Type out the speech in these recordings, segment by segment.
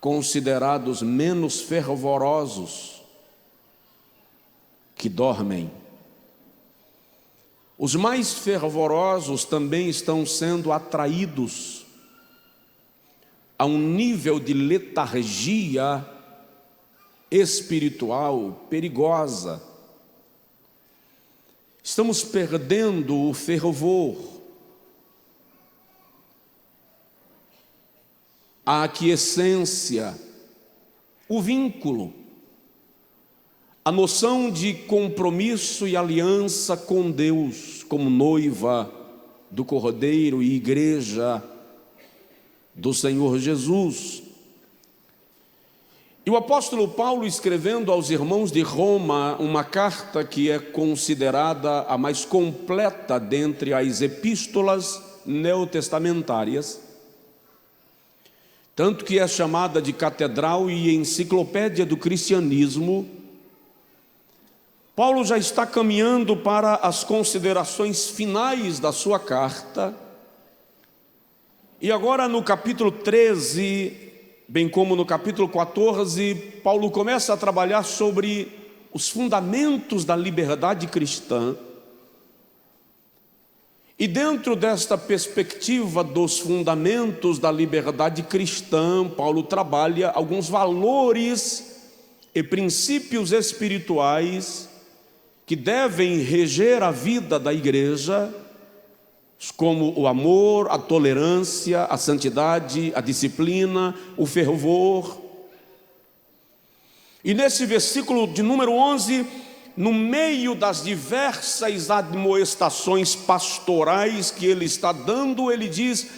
considerados menos fervorosos, que dormem. Os mais fervorosos também estão sendo atraídos a um nível de letargia espiritual perigosa. Estamos perdendo o fervor, a aquiescência, o vínculo, a noção de compromisso e aliança com Deus, como noiva do Cordeiro e igreja do Senhor Jesus. E o apóstolo Paulo, escrevendo aos irmãos de Roma, uma carta que é considerada a mais completa dentre as epístolas neotestamentárias, tanto que é chamada de catedral e enciclopédia do cristianismo, Paulo já está caminhando para as considerações finais da sua carta, e agora no capítulo 13, bem como no capítulo 14, Paulo começa a trabalhar sobre os fundamentos da liberdade cristã. E dentro desta perspectiva dos fundamentos da liberdade cristã, Paulo trabalha alguns valores e princípios espirituais que devem reger a vida da igreja, como o amor, a tolerância, a santidade, a disciplina, o fervor. E nesse versículo de número 11, no meio das diversas admoestações pastorais que ele está dando, ele diz: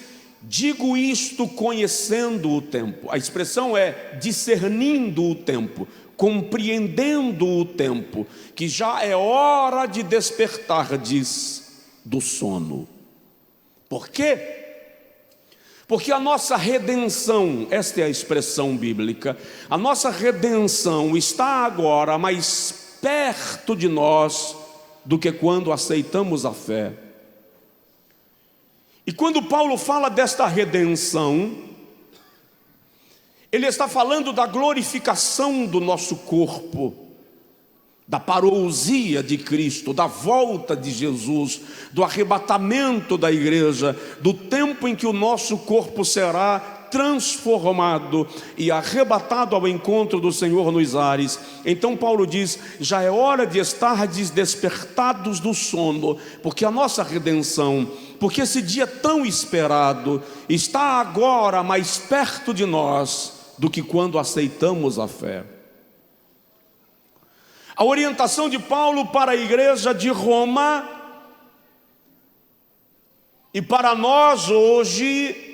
digo isto conhecendo o tempo. A expressão é discernindo o tempo, compreendendo o tempo, que já é hora de despertardes do sono. Por quê? Porque a nossa redenção, esta é a expressão bíblica, a nossa redenção está agora mais perto de nós do que quando aceitamos a fé. E quando Paulo fala desta redenção, ele está falando da glorificação do nosso corpo, da parousia de Cristo, da volta de Jesus, do arrebatamento da igreja, do tempo em que o nosso corpo será transformado e arrebatado ao encontro do Senhor nos ares. Então Paulo diz: já é hora de estardes despertados do sono, porque a nossa redenção, porque esse dia tão esperado está agora mais perto de nós do que quando aceitamos a fé. A orientação de Paulo para a igreja de Roma e para nós hoje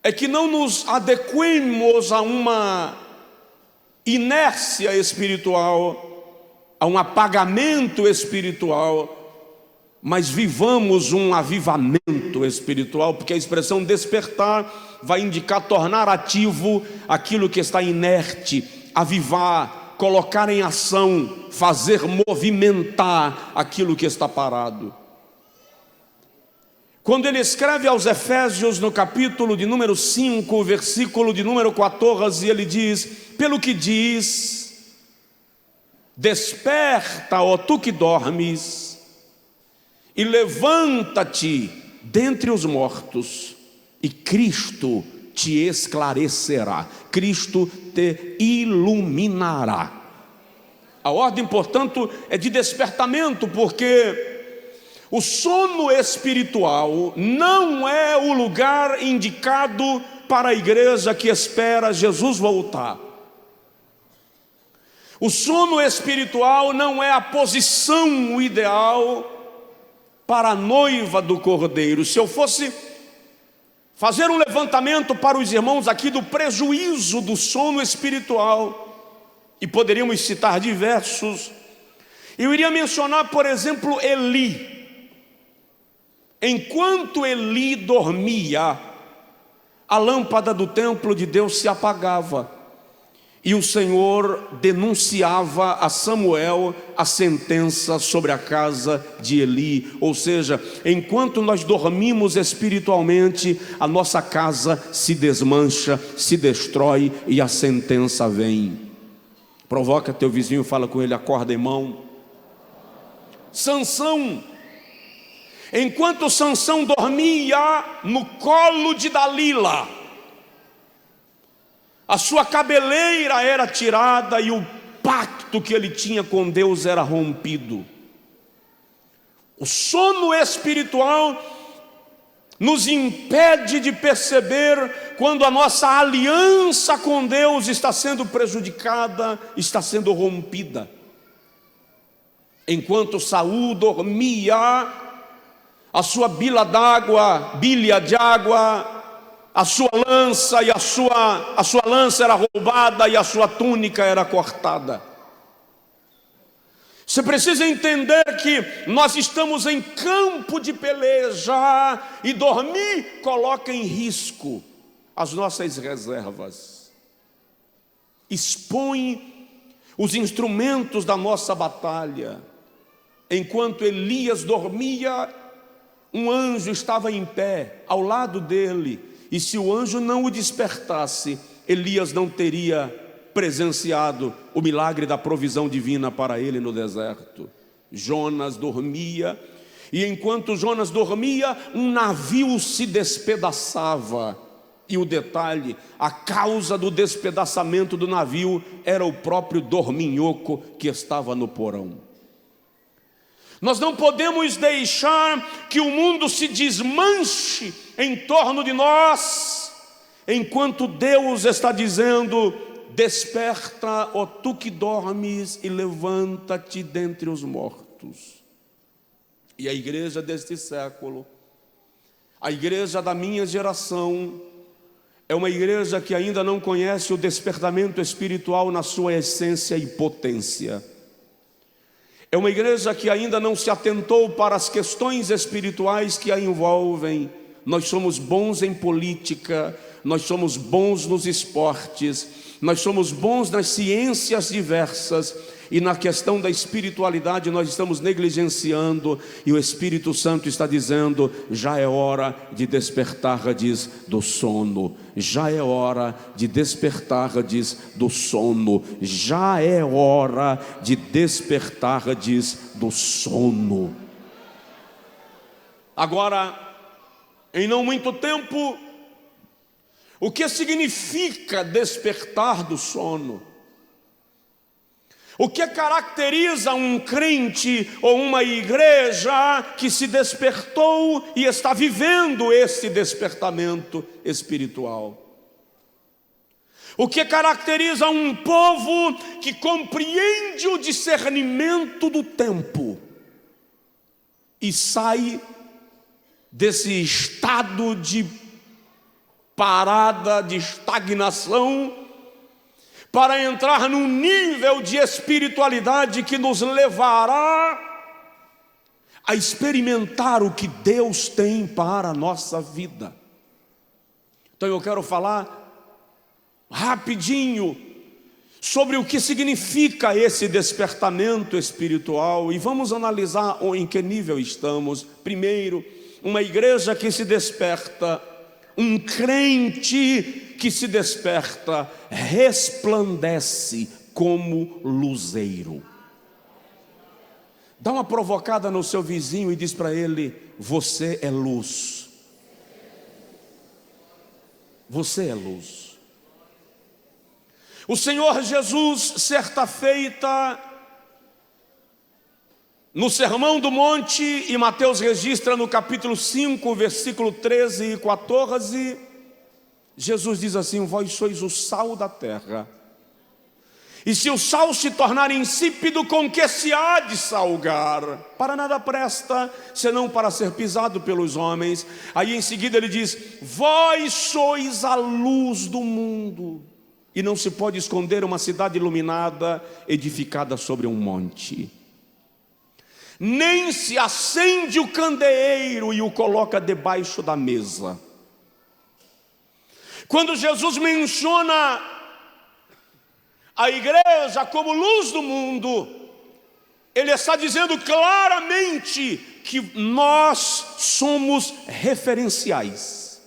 é que não nos adequemos a uma inércia espiritual, a um apagamento espiritual, mas vivamos um avivamento espiritual, porque a expressão despertar vai indicar tornar ativo aquilo que está inerte, avivar, colocar em ação, fazer movimentar aquilo que está parado. Quando ele escreve aos Efésios no capítulo de número 5, versículo de número 14, ele diz: pelo que diz, desperta, ó tu que dormes, e levanta-te dentre os mortos, e Cristo te esclarecerá, Cristo te iluminará. A ordem, portanto, é de despertamento, porque o sono espiritual não é o lugar indicado para a igreja que espera Jesus voltar. O sono espiritual não é a posição ideal para a noiva do Cordeiro. Se eu fosse fazer um levantamento para os irmãos aqui do prejuízo do sono espiritual, e poderíamos citar diversos, eu iria mencionar, por exemplo, Eli. Enquanto Eli dormia, a lâmpada do templo de Deus se apagava. E o Senhor denunciava a Samuel a sentença sobre a casa de Eli. Ou seja, enquanto nós dormimos espiritualmente, a nossa casa se desmancha, se destrói e a sentença vem. Provoca teu vizinho, fala com ele, acorda, irmão. Sansão, enquanto Sansão dormia no colo de Dalila, a sua cabeleira era tirada e o pacto que ele tinha com Deus era rompido. O sono espiritual nos impede de perceber quando a nossa aliança com Deus está sendo prejudicada, está sendo rompida. Enquanto Saul dormia, a sua bilha de água, a sua lança era roubada e a sua túnica era cortada. Você precisa entender que nós estamos em campo de peleja e dormir coloca em risco as nossas reservas. Expõe os instrumentos da nossa batalha. Enquanto Elias dormia, um anjo estava em pé ao lado dele. E se o anjo não o despertasse, Elias não teria presenciado o milagre da provisão divina para ele no deserto. Jonas dormia, e enquanto Jonas dormia, um navio se despedaçava. E o detalhe, a causa do despedaçamento do navio era o próprio dorminhoco que estava no porão. Nós não podemos deixar que o mundo se desmanche em torno de nós, enquanto Deus está dizendo, desperta, ó tu que dormes, e levanta-te dentre os mortos. E a igreja deste século, a igreja da minha geração, é uma igreja que ainda não conhece o despertamento espiritual na sua essência e potência. É uma igreja que ainda não se atentou para as questões espirituais que a envolvem. Nós somos bons em política, nós somos bons nos esportes, nós somos bons nas ciências diversas, e na questão da espiritualidade nós estamos negligenciando, e o Espírito Santo está dizendo, já é hora de despertardes do sono, já é hora de despertardes do sono, já é hora de despertardes do sono. Agora, em não muito tempo, o que significa despertar do sono? O que caracteriza um crente ou uma igreja que se despertou e está vivendo esse despertamento espiritual? O que caracteriza um povo que compreende o discernimento do tempo e sai desse estado de parada, de estagnação, para entrar num nível de espiritualidade que nos levará a experimentar o que Deus tem para a nossa vida. Então eu quero falar rapidinho sobre o que significa esse despertamento espiritual, e vamos analisar em que nível estamos. Primeiro, uma igreja que se desperta, um crente que se desperta, resplandece como luzeiro. Dá uma provocada no seu vizinho e diz para ele, você é luz. Você é luz. O Senhor Jesus, certa feita, no Sermão do Monte, e Mateus registra no capítulo 5, versículo 13 e 14, Jesus diz assim, vós sois o sal da terra. E se o sal se tornar insípido, com que se há de salgar? Para nada presta, senão para ser pisado pelos homens. Aí em seguida ele diz, vós sois a luz do mundo. E não se pode esconder uma cidade iluminada, edificada sobre um monte. Nem se acende o candeeiro e o coloca debaixo da mesa. Quando Jesus menciona a igreja como luz do mundo, ele está dizendo claramente que nós somos referenciais.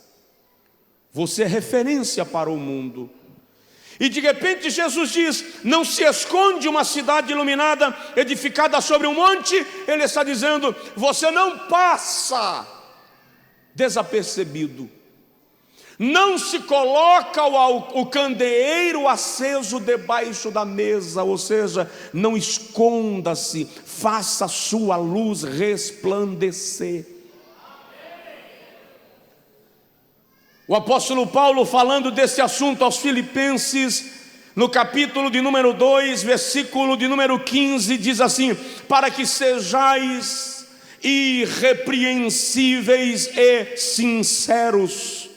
Você é referência para o mundo. E de repente Jesus diz: não se esconde uma cidade iluminada, edificada sobre um monte. Ele está dizendo: você não passa desapercebido. Não se coloca o candeeiro aceso debaixo da mesa, ou seja, não esconda-se, faça a sua luz resplandecer. O apóstolo Paulo, falando desse assunto aos Filipenses, no capítulo de número 2, versículo de número 15, diz assim: para que sejais irrepreensíveis e sinceros,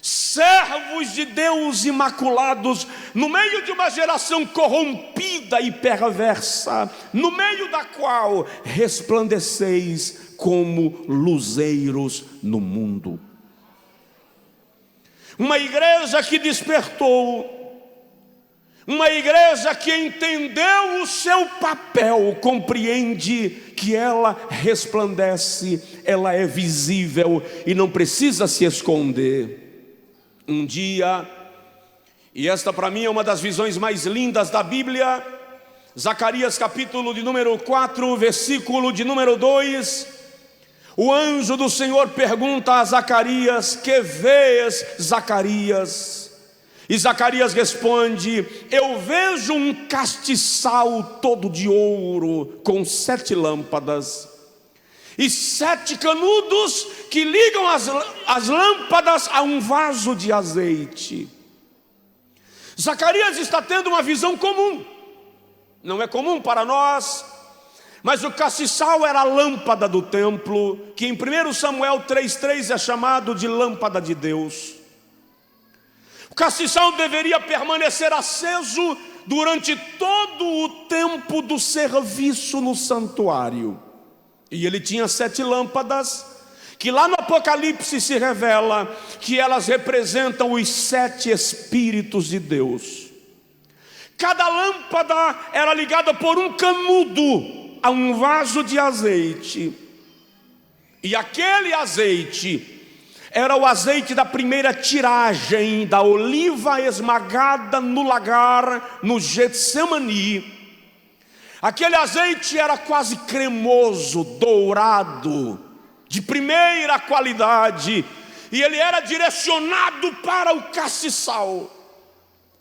servos de Deus imaculados, no meio de uma geração corrompida e perversa, no meio da qual resplandeceis como luzeiros no mundo. Uma igreja que despertou, uma igreja que entendeu o seu papel, compreende que ela resplandece, ela é visível e não precisa se esconder. Um dia, e esta para mim é uma das visões mais lindas da Bíblia, Zacarias capítulo de número 4, versículo de número 2, o anjo do Senhor pergunta a Zacarias: que vês, Zacarias? E Zacarias responde: eu vejo um castiçal todo de ouro, com 7 lâmpadas, e 7 canudos que ligam as lâmpadas a um vaso de azeite. Zacarias está tendo uma visão comum, não é comum para nós, mas o castiçal era a lâmpada do templo, que em 1 Samuel 3,3 é chamado de lâmpada de Deus. O castiçal deveria permanecer aceso durante todo o tempo do serviço no santuário. E ele tinha 7 lâmpadas, que lá no Apocalipse se revela que elas representam os 7 Espíritos de Deus. Cada lâmpada era ligada por um canudo a um vaso de azeite, e aquele azeite era o azeite da primeira tiragem da oliva esmagada no lagar, no Getsemani. Aquele azeite era quase cremoso, dourado, de primeira qualidade, e ele era direcionado para o castiçal,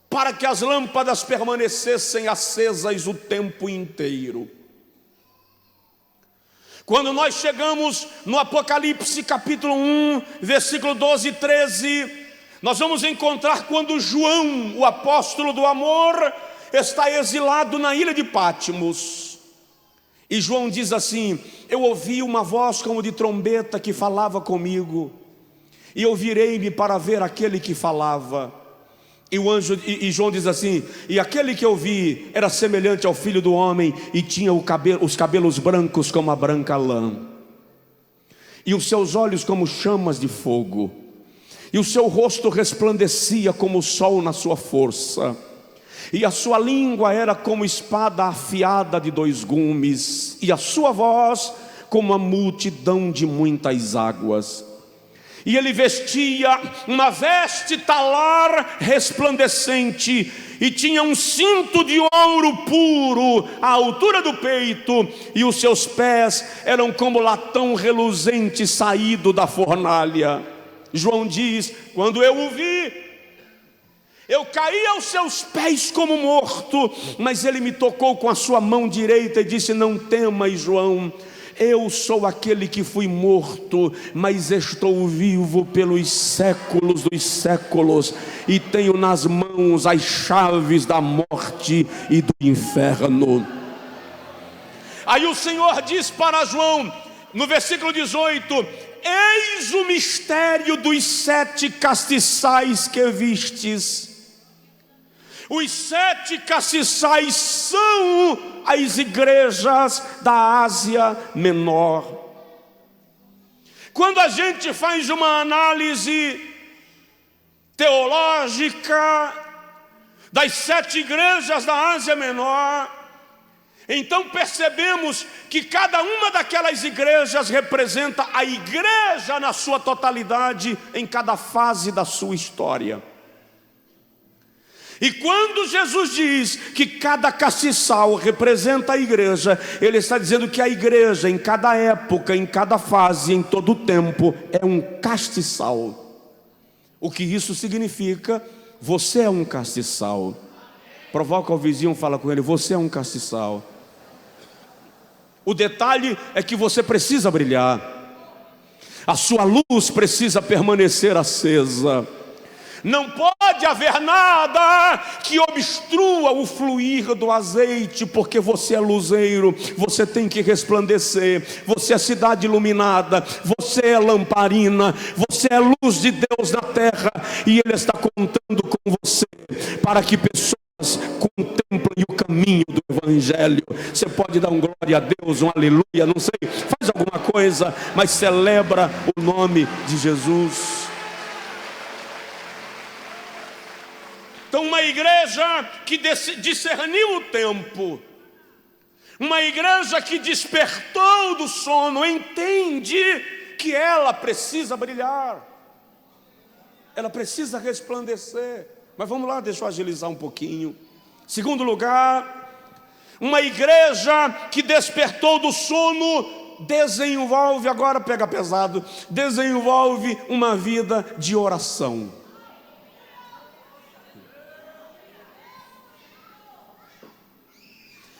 para que as lâmpadas permanecessem acesas o tempo inteiro. Quando nós chegamos no Apocalipse capítulo 1, versículo 12 e 13, nós vamos encontrar quando João, o apóstolo do amor, está exilado na ilha de Patmos. E João diz assim: eu ouvi uma voz como de trombeta que falava comigo, e eu virei-me para ver aquele que falava. E João diz assim: e aquele que eu vi era semelhante ao Filho do Homem, e tinha os cabelos brancos como a branca lã, e os seus olhos como chamas de fogo, e o seu rosto resplandecia como o sol na sua força, e a sua língua era como espada afiada de 2 gumes, e a sua voz como a multidão de muitas águas. E ele vestia uma veste talar resplandecente, e tinha um cinto de ouro puro à altura do peito, e os seus pés eram como latão reluzente saído da fornalha. João diz: quando eu o vi, eu caí aos seus pés como morto, mas ele me tocou com a sua mão direita e disse: não temas, João, eu sou aquele que fui morto, mas estou vivo pelos séculos dos séculos, e tenho nas mãos as chaves da morte e do inferno. Aí o Senhor diz para João, no versículo 18: eis o mistério dos 7 castiçais que vistes. Os 7 castiçais são as igrejas da Ásia Menor. Quando a gente faz uma análise teológica das 7 igrejas da Ásia Menor. Então percebemos que cada uma daquelas igrejas representa a igreja na sua totalidade, em cada fase da sua história. E quando Jesus diz que cada castiçal representa a igreja, Ele está dizendo que a igreja, em cada época, em cada fase, em todo o tempo, é um castiçal. O que isso significa? Você é um castiçal. Provoca o vizinho, fala com ele: você é um castiçal. O detalhe é que você precisa brilhar, a sua luz precisa permanecer acesa. Não pode haver nada que obstrua o fluir do azeite, porque você é luzeiro, você tem que resplandecer, você é cidade iluminada, você é lamparina, você é luz de Deus na terra, e Ele está contando com você para que pessoas contemplem o caminho do Evangelho. Você pode dar um glória a Deus, um aleluia, não sei, faz alguma coisa, mas celebra o nome de Jesus. Então, uma igreja que discerniu o tempo, uma igreja que despertou do sono, entende que ela precisa brilhar, ela precisa resplandecer. Mas vamos lá, deixa eu agilizar um pouquinho. Segundo lugar, uma igreja que despertou do sono desenvolve, agora pega pesado, desenvolve uma vida de oração.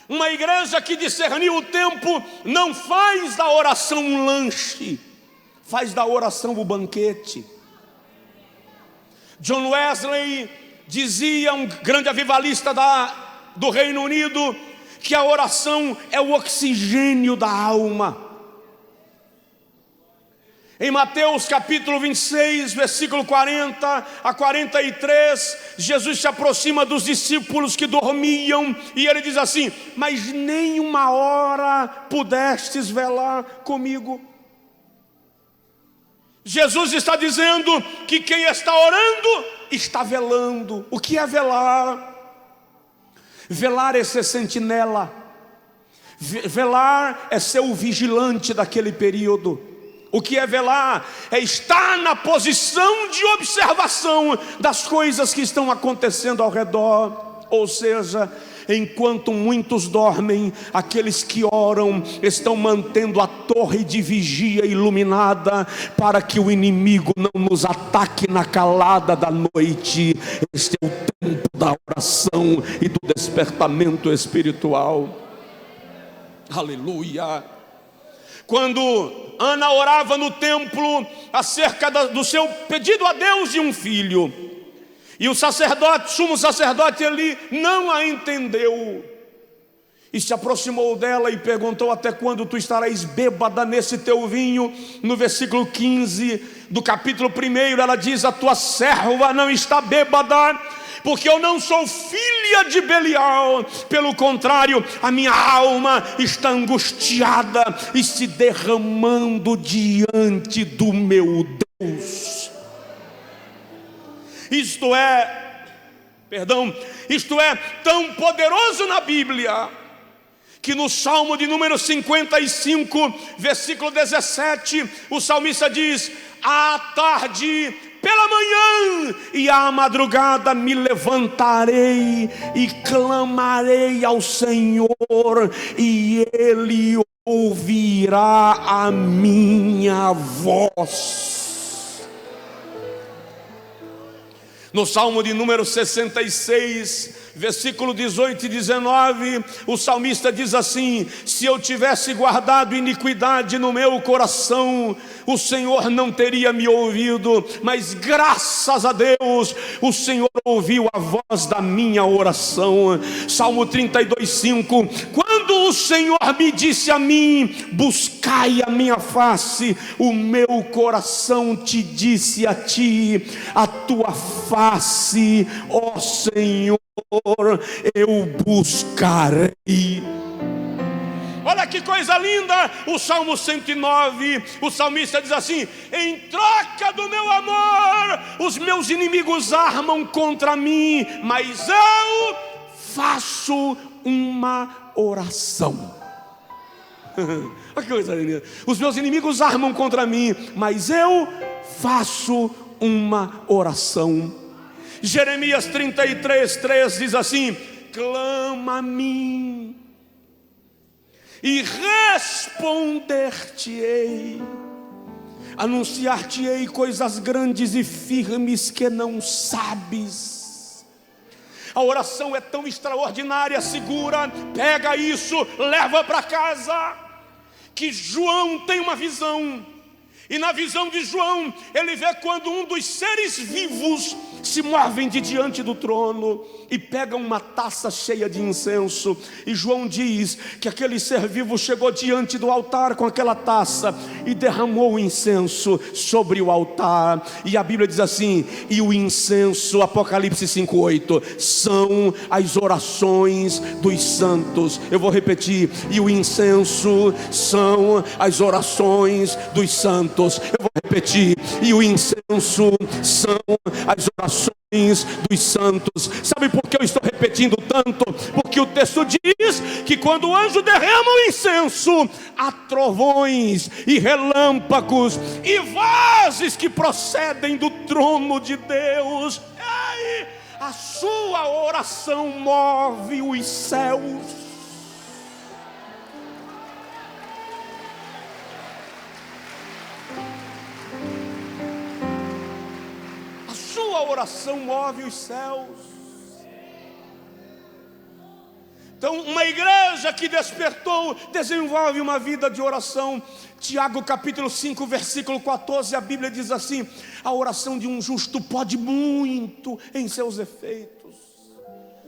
Uma igreja que discerniu o tempo não faz da oração um lanche, faz da oração o banquete. John Wesley dizia, um grande avivalista do Reino Unido, que a oração é o oxigênio da alma. Em Mateus capítulo 26, versículo 40 a 43, Jesus se aproxima dos discípulos que dormiam, e Ele diz assim: mas nem uma hora pudestes velar comigo. Jesus está dizendo que quem está orando está velando. O que é velar? Velar é ser sentinela, velar é ser o vigilante daquele período. O que é velar? É estar na posição de observação das coisas que estão acontecendo ao redor. Ou seja, enquanto muitos dormem, aqueles que oram estão mantendo a torre de vigia iluminada, para que o inimigo não nos ataque na calada da noite. Este é o tempo da oração e do despertamento espiritual. Aleluia! Quando Ana orava no templo acerca do seu pedido a Deus de um filho, e o sacerdote, sumo sacerdote Eli, não a entendeu, e se aproximou dela e perguntou: até quando tu estarás bêbada nesse teu vinho? No versículo 15 do capítulo 1, ela diz: a tua serva não está bêbada, porque eu não sou filha de Belial. Pelo contrário, a minha alma está angustiada e se derramando diante do meu Deus. Isto é tão poderoso na Bíblia, que no Salmo de número 55, versículo 17, o salmista diz: à tarde, pela manhã e à madrugada me levantarei e clamarei ao Senhor, e Ele ouvirá a minha voz. No Salmo de número 66, versículo 18 e 19, o salmista diz assim: se eu tivesse guardado iniquidade no meu coração, o Senhor não teria me ouvido, mas graças a Deus, o Senhor ouviu a voz da minha oração. Salmo 32, 5, quando o Senhor me disse a mim: buscai a minha face, o meu coração te disse a ti: a tua face, ó Senhor, eu buscarei. Olha que coisa linda, o Salmo 109, o salmista diz assim: em troca do meu amor, os meus inimigos armam contra mim, mas eu faço uma oração. Olha que coisa linda. Os meus inimigos armam contra mim, mas eu faço uma oração. Jeremias 33:3 diz assim: clama a mim e responder-te-ei, anunciar-te-ei coisas grandes e firmes que não sabes. A oração é tão extraordinária, segura, pega isso, leva para casa, que João tem uma visão. E na visão de João, ele vê quando um dos seres vivos se movem de diante do trono e pegam uma taça cheia de incenso. E João diz que aquele ser vivo chegou diante do altar com aquela taça e derramou o incenso sobre o altar. E a Bíblia diz assim: e o incenso, Apocalipse 5:8, são as orações dos santos. Eu vou repetir: e o incenso são as orações dos santos. Eu vou repetir: e o incenso são as orações dos santos. Sabe por que eu estou repetindo tanto? Porque o texto diz que quando o anjo derrama o incenso, há trovões e relâmpagos e vozes que procedem do trono de Deus. Ei, a sua oração move os céus. A oração move os céus. Então, uma igreja que despertou desenvolve uma vida de oração. Tiago capítulo 5, versículo 14, a Bíblia diz assim: a oração de um justo pode muito em seus efeitos.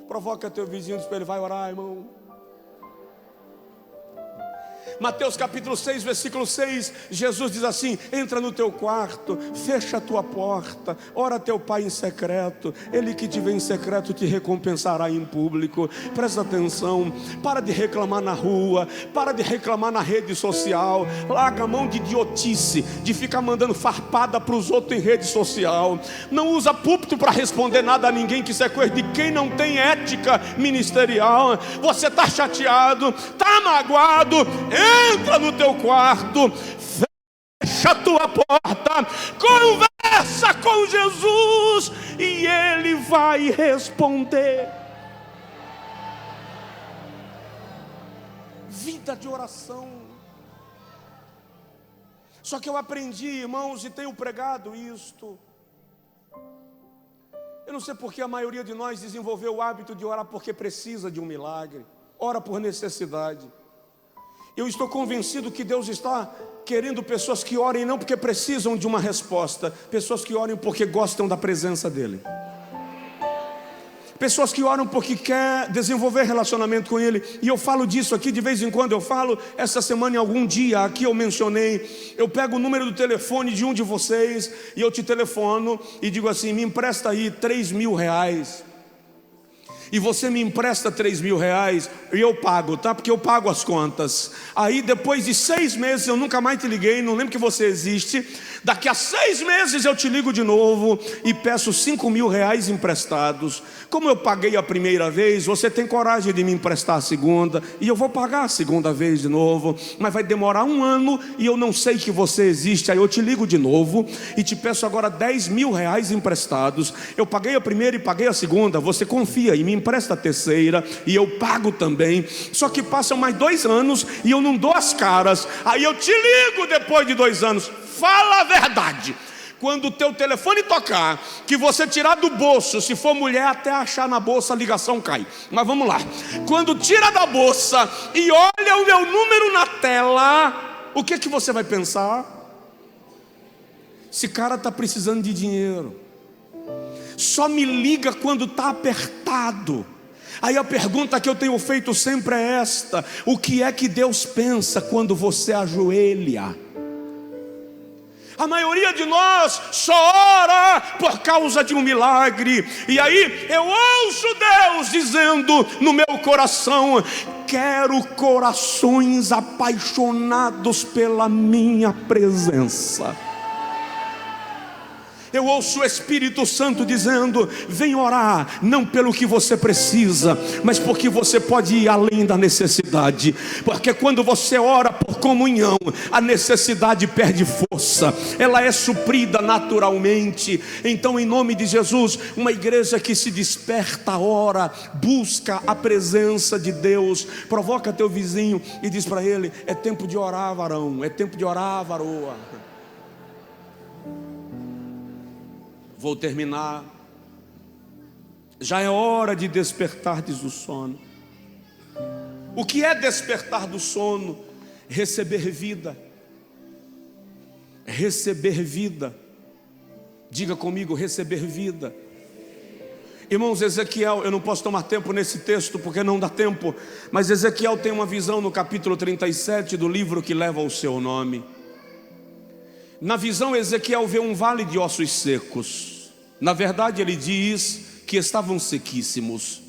Provoca teu vizinho, diz para ele: vai orar, irmão. Mateus capítulo 6, versículo 6, Jesus diz assim: entra no teu quarto, fecha a tua porta, ora a teu pai em secreto, ele que te vê em secreto te recompensará em público. Presta atenção, para de reclamar na rua, para de reclamar na rede social, larga a mão de idiotice, de ficar mandando farpada para os outros em rede social. Não usa púlpito para responder nada a ninguém, que isso é coisa de quem não tem ética ministerial. Você está chateado, está magoado, entra no teu quarto, fecha a tua porta, conversa com Jesus e Ele vai responder. Vida de oração. Só que eu aprendi, irmãos, e tenho pregado isto. Eu não sei porque a maioria de nós desenvolveu o hábito de orar porque precisa de um milagre, ora por necessidade. Eu estou convencido que Deus está querendo pessoas que orem não porque precisam de uma resposta, pessoas que orem porque gostam da presença dEle. Pessoas que oram porque quer desenvolver relacionamento com Ele. E eu falo disso aqui de vez em quando. Eu falo, essa semana em algum dia aqui eu mencionei, eu pego o número do telefone de um de vocês e eu te telefono e digo assim: me empresta aí R$3.000. E você me empresta R$3.000 e eu pago, tá? Porque eu pago as contas. Aí depois de 6 meses eu nunca mais te liguei, não lembro que você existe. Daqui a 6 meses eu te ligo de novo e peço R$5.000 emprestados. Como eu paguei a primeira vez, você tem coragem de me emprestar a segunda, e eu vou pagar a segunda vez de novo, mas vai demorar 1 ano e eu não sei que você existe. Aí eu te ligo de novo e te peço agora R$10.000 emprestados. Eu paguei a primeira e paguei a segunda, você confia e me empresta a terceira e eu pago também. Só que passam mais 2 anos e eu não dou as caras. Aí eu te ligo depois de 2 anos. Fala a verdade. Quando o teu telefone tocar, que você tirar do bolso, se for mulher até achar na bolsa a ligação cai. Mas vamos lá. Quando tira da bolsa e olha o meu número na tela, o que você vai pensar? Esse cara está precisando de dinheiro. Só me liga quando está apertado. Aí a pergunta que eu tenho feito sempre é esta: o que é que Deus pensa quando você ajoelha? A maioria de nós só ora por causa de um milagre. E aí eu ouço Deus dizendo no meu coração: quero corações apaixonados pela minha presença. Eu ouço o Espírito Santo dizendo: vem orar, não pelo que você precisa, mas porque você pode ir além da necessidade. Porque quando você ora por comunhão, a necessidade perde força, ela é suprida naturalmente. Então, em nome de Jesus, uma igreja que se desperta, ora, busca a presença de Deus. Provoca teu vizinho e diz para ele: é tempo de orar, varão, é tempo de orar, varoa. Vou terminar. Já é hora de despertar do sono. O que é despertar do sono? Receber vida. Receber vida. Diga comigo: receber vida. Irmãos, Ezequiel, eu não posso tomar tempo nesse texto porque não dá tempo, mas Ezequiel tem uma visão no capítulo 37 do livro que leva o seu nome. Na visão, Ezequiel vê um vale de ossos secos. Na verdade, ele diz que estavam sequíssimos.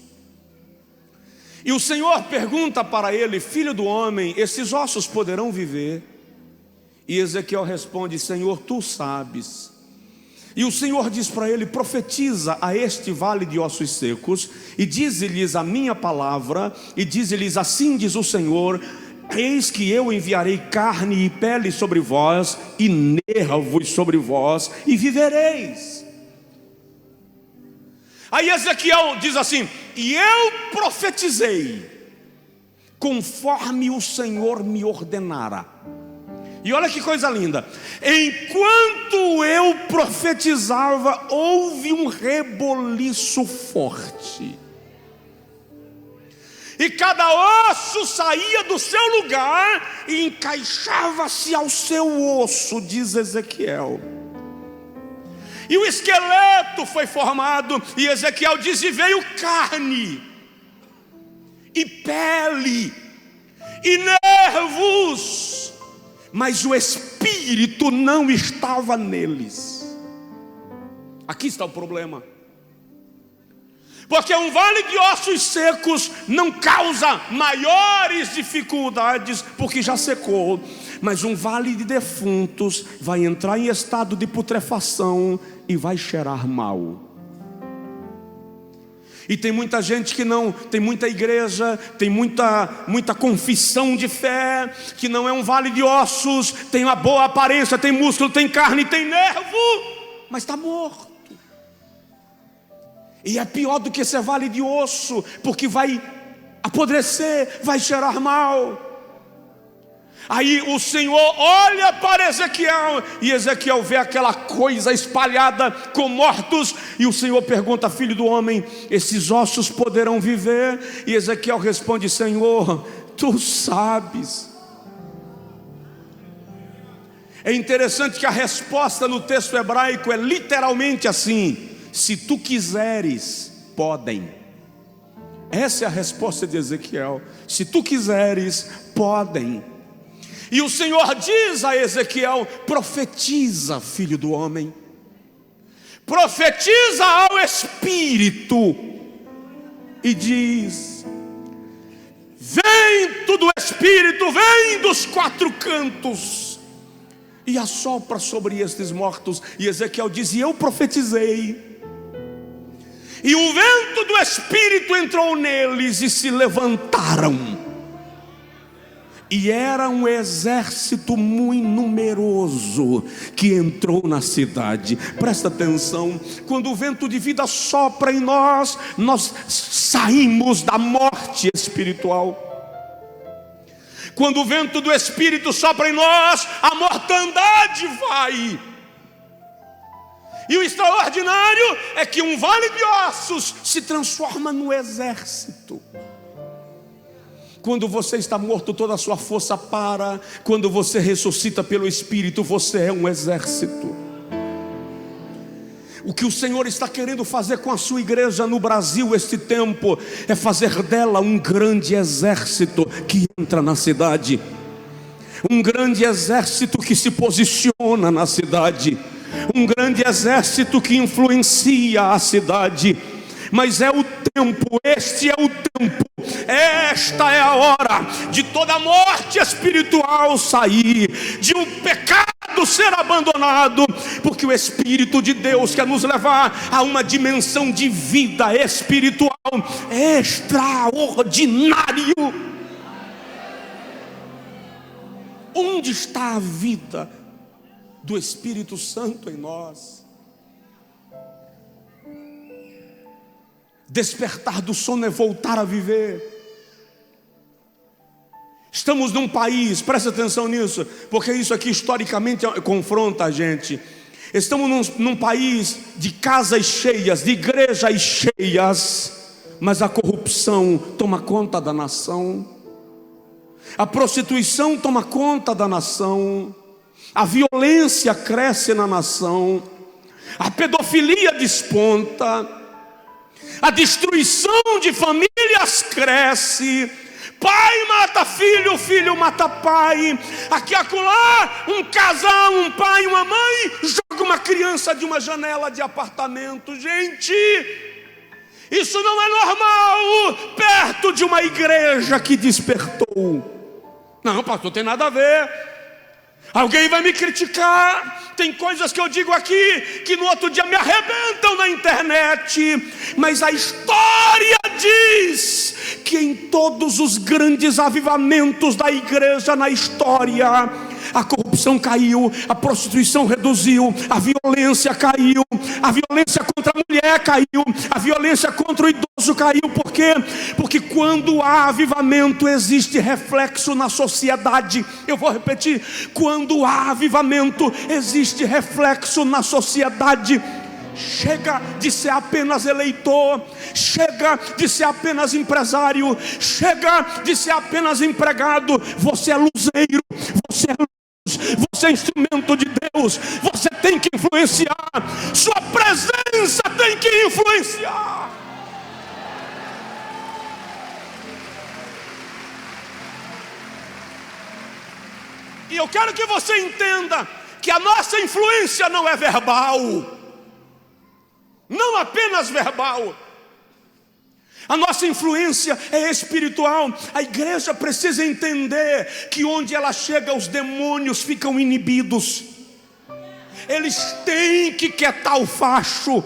E o Senhor pergunta para ele: filho do homem, esses ossos poderão viver? E Ezequiel responde: Senhor, tu sabes. E o Senhor diz para ele: profetiza a este vale de ossos secos, e dize-lhes a minha palavra, e dize-lhes: assim diz o Senhor, eis que eu enviarei carne e pele sobre vós, e nervos sobre vós, e vivereis. Aí Ezequiel diz assim: e eu profetizei, conforme o Senhor me ordenara. E olha que coisa linda: enquanto eu profetizava, houve um reboliço forte, e cada osso saía do seu lugar e encaixava-se ao seu osso, diz Ezequiel. E o esqueleto foi formado, e Ezequiel diz: e veio carne, e pele, e nervos, mas o espírito não estava neles. Aqui está o problema. Porque um vale de ossos secos não causa maiores dificuldades, porque já secou. Mas um vale de defuntos vai entrar em estado de putrefação e vai cheirar mal. E tem muita gente que não, tem muita igreja, tem muita confissão de fé, que não é um vale de ossos, tem uma boa aparência, tem músculo, tem carne, tem nervo, mas está morto. E é pior do que esse vale de osso, porque vai apodrecer, vai cheirar mal. Aí o Senhor olha para Ezequiel, e Ezequiel vê aquela coisa espalhada com mortos, e o Senhor pergunta: filho do homem, esses ossos poderão viver? E Ezequiel responde: Senhor, tu sabes. É interessante que a resposta no texto hebraico é literalmente assim: se tu quiseres, podem. Essa é a resposta de Ezequiel: se tu quiseres, podem. E o Senhor diz a Ezequiel: profetiza, filho do homem, profetiza ao Espírito, e diz: vento do Espírito, vem dos quatro cantos, e assopra sobre estes mortos. E Ezequiel diz: e eu profetizei, e o vento do Espírito entrou neles, e se levantaram. E era um exército muito numeroso que entrou na cidade. Presta atenção: quando o vento de vida sopra em nós, nós saímos da morte espiritual. Quando o vento do Espírito sopra em nós, a mortandade vai. E o extraordinário é que um vale de ossos se transforma no exército. Quando você está morto, toda a sua força para. Quando você ressuscita pelo Espírito, você é um exército. O que o Senhor está querendo fazer com a sua igreja no Brasil este tempo é fazer dela um grande exército que entra na cidade. um grande exército que se posiciona na cidade, um grande exército que influencia a cidade. Mas é o tempo, este é o tempo, esta é a hora de toda a morte espiritual sair, de um pecado ser abandonado, porque o Espírito de Deus quer nos levar a uma dimensão de vida espiritual extraordinário. Onde está a vida do Espírito Santo em nós? Despertar do sono é voltar a viver. Estamos num país, presta atenção nisso, porque isso aqui historicamente confronta a gente. Estamos num país de casas cheias, de igrejas cheias, mas a corrupção toma conta da nação, a prostituição toma conta da nação, a violência cresce na nação, a pedofilia desponta, a destruição de famílias cresce, pai mata filho, filho mata pai, aqui acolá um casal, um pai, uma mãe joga uma criança de uma janela de apartamento. Gente, isso não é normal perto de uma igreja que despertou. Não, pastor, tem nada a ver. Alguém vai me criticar. Tem coisas que eu digo aqui que no outro dia me arrebentam na internet. Mas a história diz que em todos os grandes avivamentos da igreja na história, a corrupção caiu, a prostituição reduziu, a violência caiu, a violência contra a mulher caiu, a violência contra o idoso caiu. Por quê? Porque quando há avivamento existe reflexo na sociedade. Eu vou repetir: quando há avivamento existe reflexo na sociedade. Chega de ser apenas eleitor, chega de ser apenas empresário, chega de ser apenas empregado. Você é luzeiro, você é luz, você é instrumento de Deus. Você tem que influenciar, sua presença tem que influenciar. E eu quero que você entenda que a nossa influência não é verbal, não apenas verbal. A nossa influência é espiritual. A igreja precisa entender que onde ela chega, os demônios ficam inibidos. Eles têm que quietar o facho.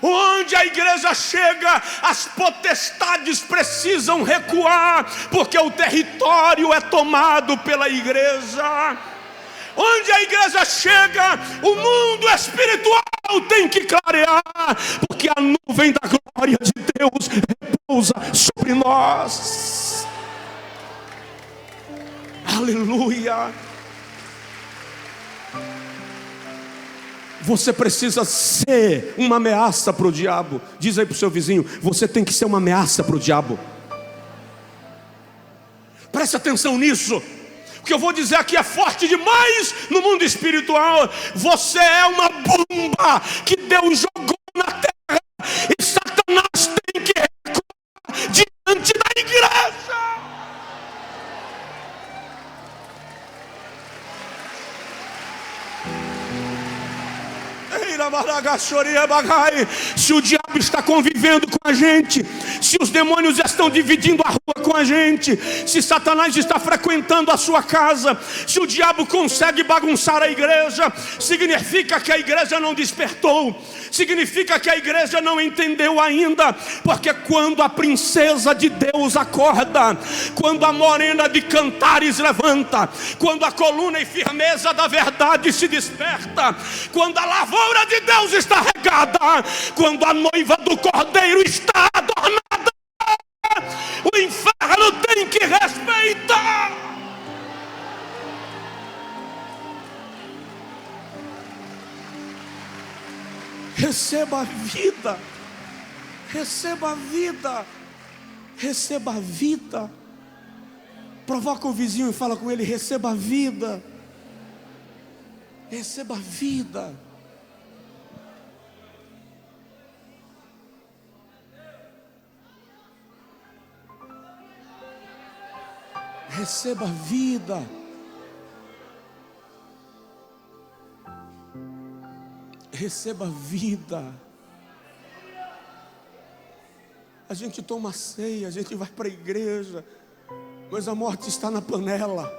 Onde a igreja chega, as potestades precisam recuar, porque o território é tomado pela igreja. Onde a igreja chega, o mundo espiritual tem que clarear, porque a nuvem da glória de Deus repousa sobre nós. Aleluia. Você precisa ser uma ameaça para o diabo. Diz aí para o seu vizinho: você tem que ser uma ameaça para o diabo. Preste atenção nisso. O que eu vou dizer aqui é forte demais no mundo espiritual. Você é uma bomba que Deus jogou na terra, e Satanás tem que recuar diante da igreja. Se o diabo está convivendo com a gente, se os demônios estão dividindo a rua com a gente, se Satanás está frequentando a sua casa, se o diabo consegue bagunçar a igreja, significa que a igreja não despertou, significa que a igreja não entendeu ainda. Porque quando a princesa de Deus acorda, quando a morena de Cantares levanta, quando a coluna e firmeza da verdade se desperta, quando a lavoura de Deus está regada, quando a noiva do Cordeiro está adornada, o inferno tem que respeitar. Receba a vida, receba a vida, receba a vida. Provoca o vizinho e fala com ele: receba a vida, receba a vida. Receba a vida. receba vida. A gente toma ceia, a gente vai para a igreja, mas a morte está na panela.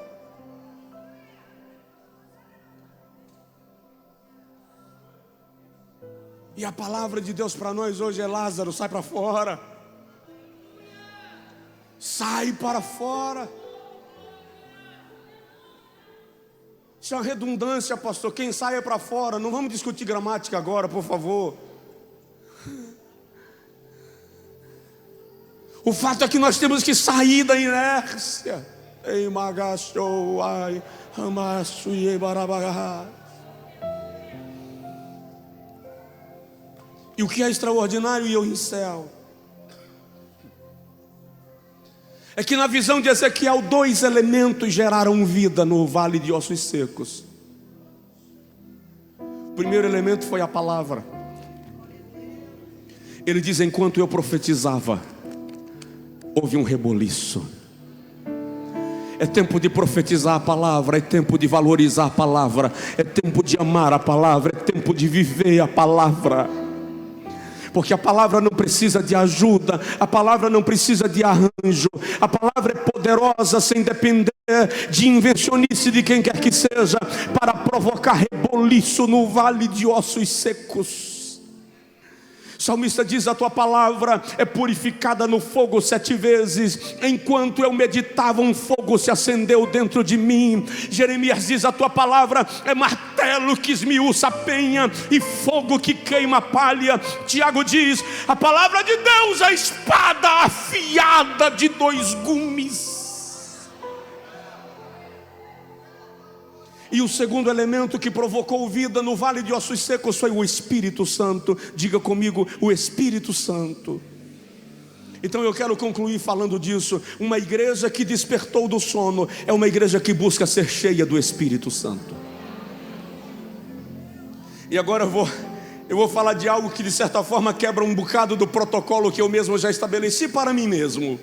E a palavra de Deus para nós hoje é: Lázaro, sai para fora. Sai para fora. Isso é uma redundância, pastor. Quem sai é para fora. Não vamos discutir gramática agora, por favor. O fato é que nós temos que sair da inércia. E o que é extraordinário, e eu encerro, é que na visão de Ezequiel, 2 elementos geraram vida no vale de ossos secos. O primeiro elemento foi a palavra. Ele diz: enquanto eu profetizava, houve um reboliço. É tempo de profetizar a palavra, é tempo de valorizar a palavra, é tempo de amar a palavra, é tempo de viver a palavra. Porque a palavra não precisa de ajuda, a palavra não precisa de arranjo, a palavra é poderosa sem depender de invencionice de quem quer que seja, para provocar reboliço no vale de ossos secos. O salmista diz: a tua palavra é purificada no fogo 7 vezes. Enquanto eu meditava, um fogo se acendeu dentro de mim. Jeremias diz: a tua palavra é martelo que esmiuça a penha e fogo que queima a palha. Tiago diz: a palavra de Deus é espada afiada de 2 gumes. E o segundo elemento que provocou vida no vale de ossos secos foi o Espírito Santo. Diga comigo: o Espírito Santo. Então eu quero concluir falando disso. Uma igreja que despertou do sono é uma igreja que busca ser cheia do Espírito Santo. E agora eu vou falar de algo que de certa forma quebra um bocado do protocolo que eu mesmo já estabeleci para mim mesmo.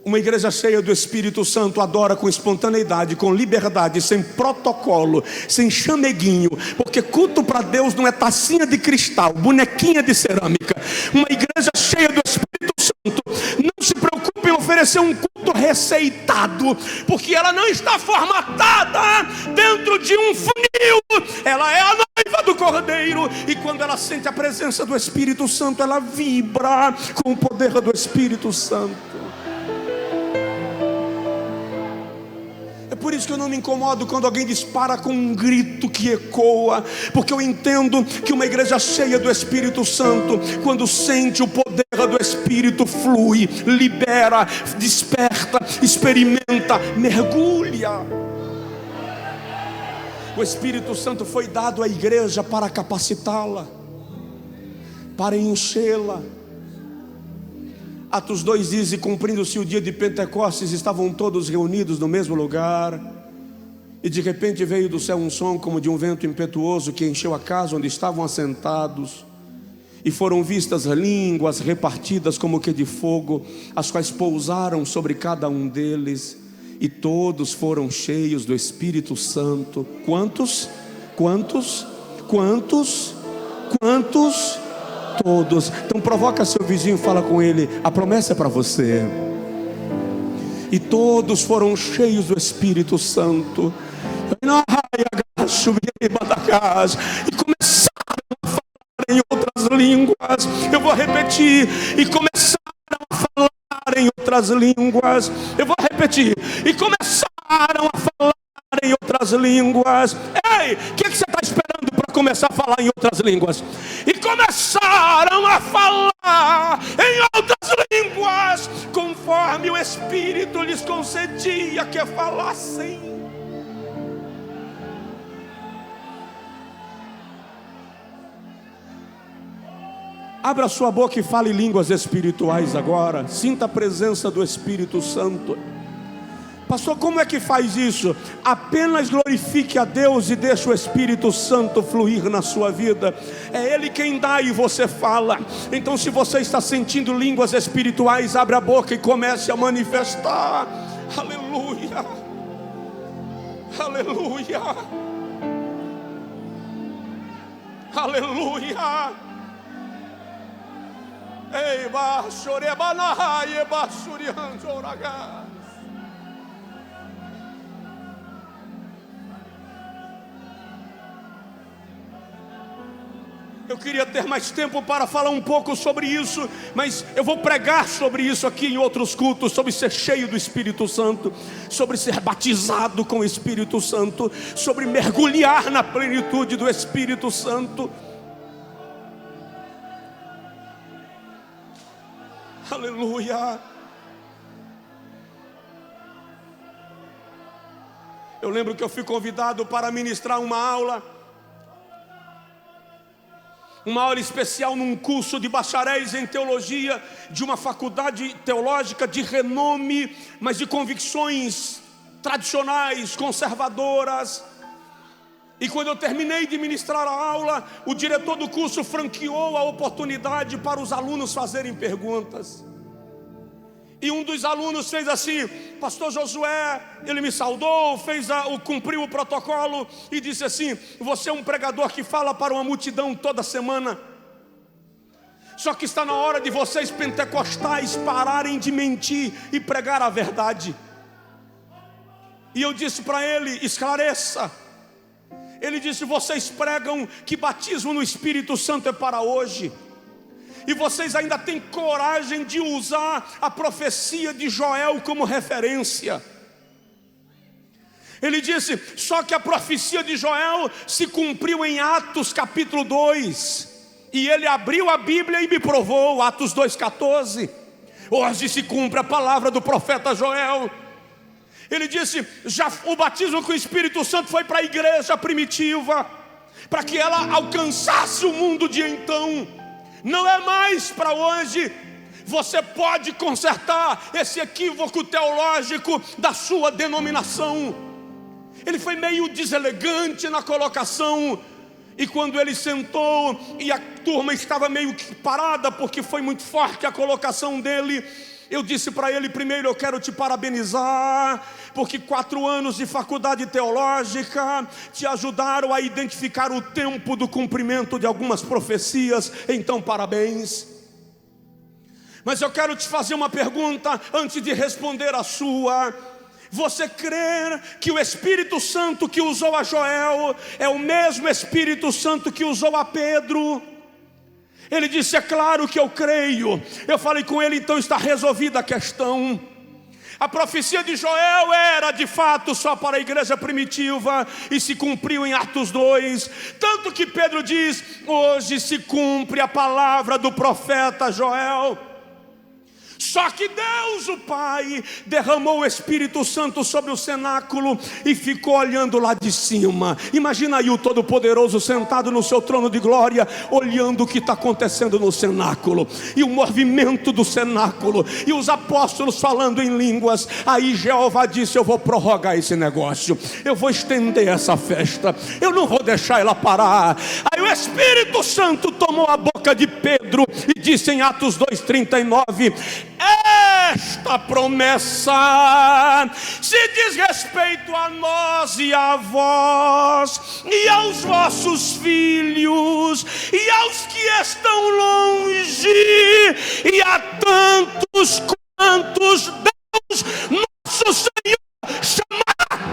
Uma igreja cheia do Espírito Santo adora com espontaneidade, com liberdade, sem protocolo, sem chameguinho. Porque culto para Deus não é tacinha de cristal, bonequinha de cerâmica. Uma igreja cheia do Espírito Santo não se preocupa em oferecer um culto receitado, porque ela não está formatada dentro de um funil. Ela é a noiva do Cordeiro, e quando ela sente a presença do Espírito Santo, ela vibra com o poder do Espírito Santo. É por isso que eu não me incomodo quando alguém dispara com um grito que ecoa, porque eu entendo que uma igreja cheia do Espírito Santo, quando sente o poder do Espírito, flui, libera, desperta, experimenta, mergulha. O Espírito Santo foi dado à igreja para capacitá-la, para enchê-la. Atos 2 diz: e cumprindo-se o dia de Pentecostes, estavam todos reunidos no mesmo lugar, e de repente veio do céu um som como de um vento impetuoso que encheu a casa onde estavam assentados, e foram vistas línguas repartidas como que de fogo, as quais pousaram sobre cada um deles, e todos foram cheios do Espírito Santo. Quantos? Quantos? Quantos? Quantos? Todos. Então provoca seu vizinho, fala com ele: a promessa é para você. E todos foram cheios do Espírito Santo, e começaram a falar em outras línguas. Eu vou repetir: e começaram a falar em outras línguas. Eu vou repetir: e começaram a falar em outras línguas. Ei, o que você está esperando para começar a falar em outras línguas? E começaram a falar em outras línguas, conforme o Espírito lhes concedia que falassem. Abra sua boca e fale línguas espirituais agora. Sinta a presença do Espírito Santo. Pastor, como é que faz isso? Apenas glorifique a Deus e deixe o Espírito Santo fluir na sua vida. É Ele quem dá e você fala. Então, se você está sentindo línguas espirituais, abre a boca e comece a manifestar. Aleluia, aleluia. Aleluia. Ei, baixorebanai, baixurianzoragas. Eu queria ter mais tempo para falar um pouco sobre isso, mas eu vou pregar sobre isso aqui em outros cultos, sobre ser cheio do Espírito Santo, sobre ser batizado com o Espírito Santo, sobre mergulhar na plenitude do Espírito Santo. Aleluia. Eu lembro que eu fui convidado para ministrar uma aula especial num curso de bacharéis em teologia, de uma faculdade teológica de renome, mas de convicções tradicionais, conservadoras. E quando eu terminei de ministrar a aula, o diretor do curso franqueou a oportunidade para os alunos fazerem perguntas. E um dos alunos fez assim: pastor Josué, ele me saudou, cumpriu o protocolo e disse assim: você é um pregador que fala para uma multidão toda semana, só que está na hora de vocês pentecostais pararem de mentir e pregar a verdade. E eu disse para ele: esclareça. Ele disse: vocês pregam que batismo no Espírito Santo é para hoje, e vocês ainda têm coragem de usar a profecia de Joel como referência. Ele disse: só que a profecia de Joel se cumpriu em Atos capítulo 2. E ele abriu a Bíblia e me provou, Atos 2,14. Hoje se cumpre a palavra do profeta Joel. Ele disse: já o batismo com o Espírito Santo foi para a igreja primitiva, para que ela alcançasse o mundo de então. Não é mais para hoje. Você pode consertar esse equívoco teológico da sua denominação. Ele foi meio deselegante na colocação. E quando ele sentou e a turma estava meio que parada, porque foi muito forte a colocação dele, eu disse para ele: primeiro eu quero te parabenizar, porque 4 anos de faculdade teológica te ajudaram a identificar o tempo do cumprimento de algumas profecias, então parabéns. Mas eu quero te fazer uma pergunta antes de responder a sua. Você crê que o Espírito Santo que usou a Joel é o mesmo Espírito Santo que usou a Pedro? Ele disse: é claro que eu creio. Eu falei com ele: então está resolvida a questão. A profecia de Joel era de fato só para a igreja primitiva e se cumpriu em Atos 2. Tanto que Pedro diz: hoje se cumpre a palavra do profeta Joel. Só que Deus, o Pai, derramou o Espírito Santo sobre o cenáculo e ficou olhando lá de cima. Imagina aí o Todo-Poderoso sentado no seu trono de glória, olhando o que está acontecendo no cenáculo, e o movimento do cenáculo, e os apóstolos falando em línguas. Aí Jeová disse: eu vou prorrogar esse negócio, eu vou estender essa festa, eu não vou deixar ela parar. Aí o Espírito Santo tomou a boca de Pedro e disse em Atos 2,39: esta promessa se diz respeito a nós e a vós e aos vossos filhos e aos que estão longe e a tantos quantos Deus nosso Senhor chamará.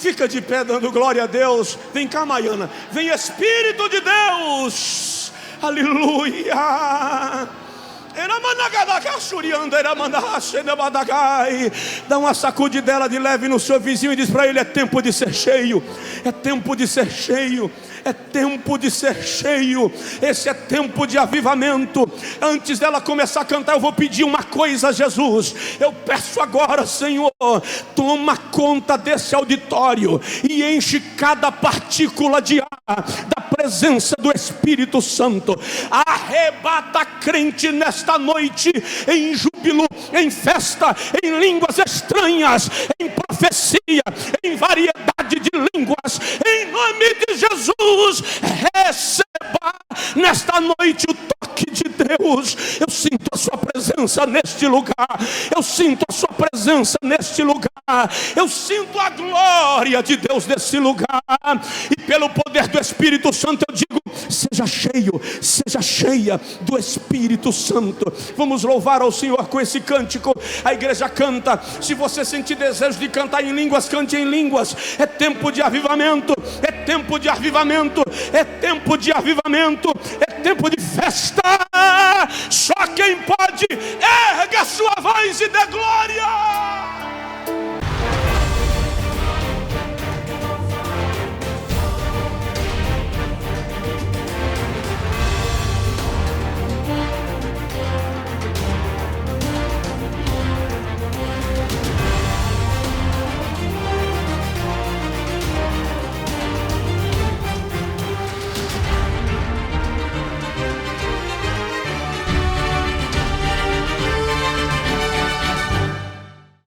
Fica de pé dando glória a Deus. Vem cá, Maiana. Vem, Espírito de Deus. Aleluia. Dá uma sacudidela de leve no seu vizinho e diz para ele: é tempo de ser cheio. É tempo de ser cheio. É tempo de ser cheio. Esse é tempo de avivamento. Antes dela começar a cantar, eu vou pedir uma coisa a Jesus. Eu peço agora, Senhor, toma conta desse auditório e enche cada partícula de ar da presença do Espírito Santo. Arrebata crente nesta noite em júbilo, em festa, em línguas estranhas, em profecia, em variedade de línguas, em nome de Jesus. Receba nesta noite o toque de Deus. Eu sinto a sua presença neste lugar. Eu sinto a sua presença neste lugar. Eu sinto a glória de Deus nesse lugar. E pelo poder do Espírito Santo eu digo: seja cheio, seja cheia do Espírito Santo. Vamos louvar ao Senhor com esse cântico. A igreja canta. Se você sentir desejo de cantar em línguas, cante em línguas. É tempo de avivamento. É tempo de avivamento. É tempo de avivamento. É tempo de festa. Só quem pode, erga a sua voz e dê glória.